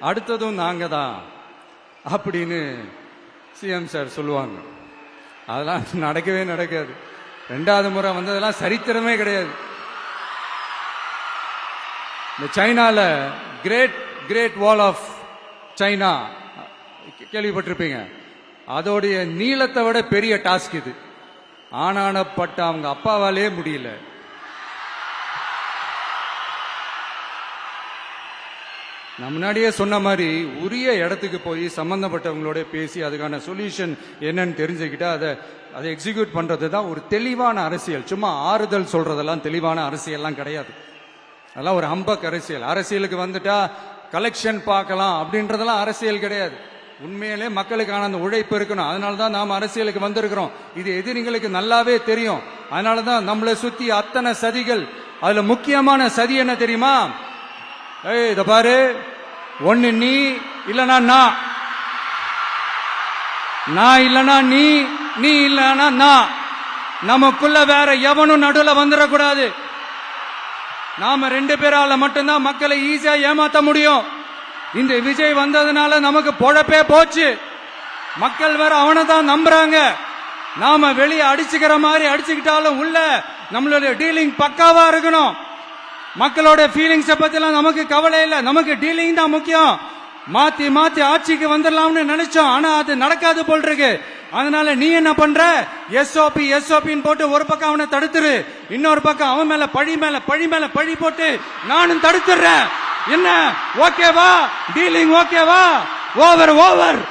அடுத்ததும் நாங்க தான் அப்படின்னு சிஎம் சார் சொல்லுவாங்க. அதெல்லாம் நடக்கவே நடக்காது. 2வது முறை வந்ததெல்லாம் சரித்திரமே கிடையாது. இந்த சைனால கிரேட் வால் ஆஃப் சைனா கேள்விப்பட்டிருப்பீங்க. அதோடைய நீளத்தை விட பெரிய டாஸ்க் இது. ஆனானப்பட்ட அவங்க அப்பாவாலே முடியல. நான் முன்னாடியே சொன்ன மாதிரி உரிய இடத்துக்கு போய் சம்பந்தப்பட்டவங்களோட பேசி அதுக்கான சொல்யூஷன் என்னன்னு தெரிஞ்சுக்கிட்டா அதை எக்ஸிக்யூட் பண்றது தான் ஒரு தெளிவான அரசியல். சும்மா ஆறுதல் சொல்றதெல்லாம் தெளிவான அரசியல்லாம் கிடையாது. அதெல்லாம் ஒரு ஹம்பக் அரசியல். அரசியலுக்கு வந்துட்டா கலெக்ஷன் பார்க்கலாம் அப்படின்றதெல்லாம் அரசியல் கிடையாது. உண்மையிலே மக்களுக்கான அந்த உழைப்பு இருக்கணும். அதனாலதான் நாம் அரசியலுக்கு வந்திருக்கிறோம். இது எதிரிங்களுக்கு நல்லாவே தெரியும். அதனாலதான் நம்மளை சுத்தி அத்தனை சதிகள். அதுல முக்கியமான சதி என்ன தெரியுமா? இத பாரு, ஒன்னு நீ இல்லனா நான் இல்லனா நீ இல்லனா நான். நமக்குள்ள வேற எவனும் நடுவுல வந்துடக்கூடாது. நாம 2 பேரால மட்டும்தான் மக்களை ஈஸியா ஏமாத்த முடியும். இந்த விஜய் வந்ததுனால நமக்கு பொழப்பே போச்சு. மக்கள் வேற அவனை தான் நம்புறாங்க. நாம வெளியே அடிச்சுக்கிற மாதிரி அடிச்சுக்கிட்டாலும் உள்ள நம்மளுடைய டீலிங் பக்காவா இருக்கணும். மக்களோட ஃபீலிங்ஸை பத்திலாம் நமக்கு கவலை இல்லை. நமக்கு டீலிங் தான் முக்கியம். மாத்தி ஆட்சிக்கு வந்துடலாம்னு நினைச்சோம். ஆனா அது நடக்காது போல் இருக்கு. அதனால நீ என்ன பண்ற? எஸ்ஓபின்னு போட்டு ஒரு பக்கம் அவனை தடுத்துரு, இன்னொரு பக்கம் அவன் மேல பழி போட்டு நானும் தடுத்துறேன். என்ன ஓகேவா? டீலிங் ஓகேவா? ஓவர்.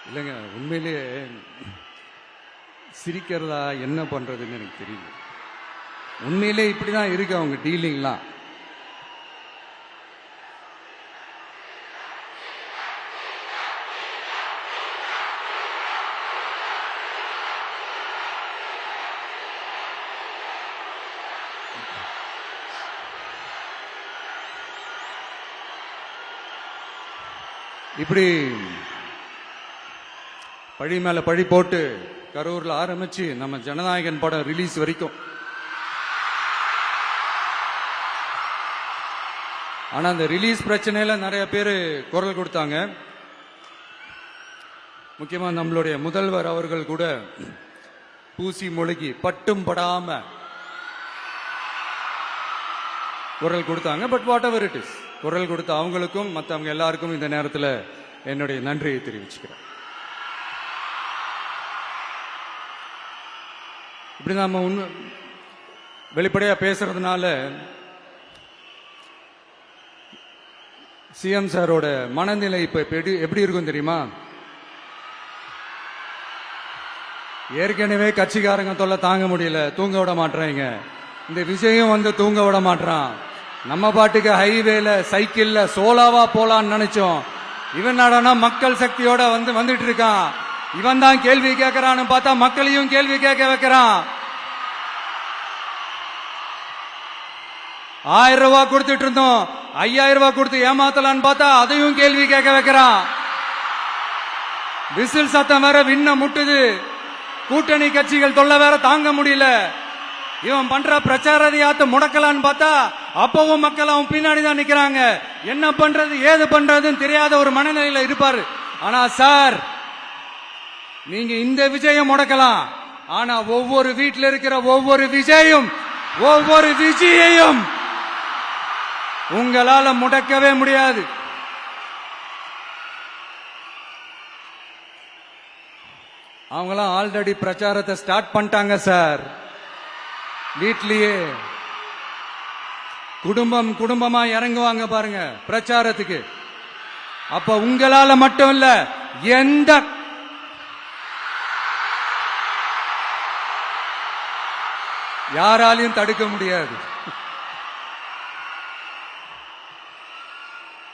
இல்லைங்க, உண்மையிலேயே சிரிக்கிறதா என்ன பண்றதுன்னு எனக்கு தெரியல. உண்மையிலே இப்படிதான் இருக்கு அவங்க டீலிங்லாம். இப்படி பழி மேல பழி போட்டு கரூர்ல ஆரம்பிச்சு நம்ம ஜனநாயகன் படம் ரிலீஸ் வரைக்கும். ஆனா அந்த ரிலீஸ் பிரச்சனையில நிறைய பேர் குரல் கொடுத்தாங்க. முக்கியமா நம்மளுடைய முதல்வர் அவர்கள் கூட பூசி மொழிகி பட்டும் படாம குரல் கொடுத்தாங்க. But what ever it is, குரல் கொடுத்த அவங்களுக்கும் மற்றவங்க எல்லாருக்கும் இந்த நேரத்தில் என்னுடைய நன்றியை தெரிவிச்சுக்கிறேன். இப்படி நாம வெளிப்படையா பேசுறதுனால சிஎம் சாரோட மனநிலை இப்ப எப்படி இருக்கும் தெரியுமா? ஏற்கனவே கட்சிக்காரங்க தொல்லை தாங்க முடியல, தூங்க விட மாட்டாங்க. இந்த விஜயம் வந்து தூங்க விட மாட்டான். நம்ம பாட்டுக்கு ஹைவேல சைக்கிள்ல சோலாவா போலான்னு நினைச்சோம். இவன் நாடானா மக்கள் சக்தியோட வந்துட்டு இருக்கான். இவன் தான் கேள்வி கேட்கிறான்னு பார்த்தா மக்களையும் கேள்வி கேட்க வைக்கிறான். 1000 ரூபாய் கொடுத்துட்டு இருந்தோம், 5000 ரூபாய் கொடுத்து ஏமாத்தலான்னு பார்த்தா அதையும் கேள்வி கேட்க வைக்கிறான். விசில் சத்தம் வேற விண்ண முட்டுது. கூட்டணி கட்சிகள் தொல்லை வேற தாங்க முடியல. இவன் பண்ற பிரச்சாரத்தையாத்த முடக்கலான்னு பார்த்தா அப்பவும் மக்கள் அவன் பின்னாடி தான் நிக்கிறாங்க. என்ன பண்றது ஏது பண்றதுன்னு தெரியாத ஒரு மனநிலையில இருப்பாரு. ஆனா சார், நீங்க இந்த விஜயம் முடக்கலாம். ஆனா ஒவ்வொரு வீட்டில் இருக்கிற ஒவ்வொரு விஜயையும் உங்களால முடக்கவே முடியாது. அவங்களாம் ஆல்ரெடி பிரச்சாரத்தை ஸ்டார்ட் பண்ணிட்டாங்க சார். வீட்லயே குடும்பமா இறங்குவாங்க பாருங்க பிரச்சாரத்துக்கு. அப்ப உங்களால மட்டும் இல்ல, எந்த யாராலையும் தடுக்க முடியாது.